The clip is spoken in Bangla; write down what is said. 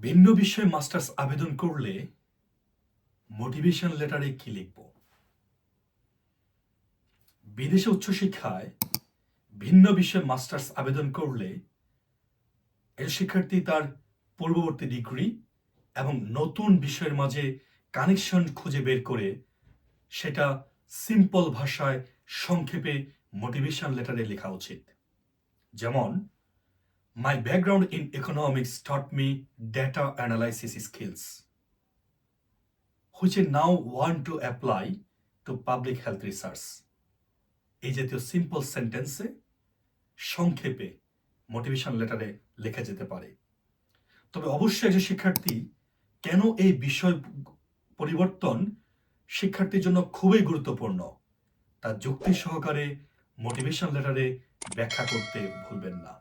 ভিন্ন বিষয়ে মাস্টার্স আবেদন করলে মোটিভেশন লেটারে কি লিখব? বিদেশে উচ্চশিক্ষায় ভিন্ন বিষয়ে মাস্টার্স আবেদন করলে এর শিক্ষার্থী তার পূর্ববর্তী ডিগ্রি এবং নতুন বিষয়ের মাঝে কানেকশন খুঁজে বের করে সেটা সিম্পল ভাষায় সংক্ষেপে মোটিভেশন লেটারে লেখা উচিত। যেমন, My background in economics taught me data analysis skills, which I now want to apply to public health research. এই জাতীয় সিম্পল সেন্টেন্সে সংক্ষেপে মোটিভেশন লেটারে লেখা যেতে পারে। তবে অবশ্যই একজন শিক্ষার্থী কেন এই বিষয় পরিবর্তন শিক্ষার্থীর জন্য খুবই গুরুত্বপূর্ণ তা যুক্তি সহকারে মোটিভেশন লেটারে ব্যাখ্যা করতে ভুলবেন না।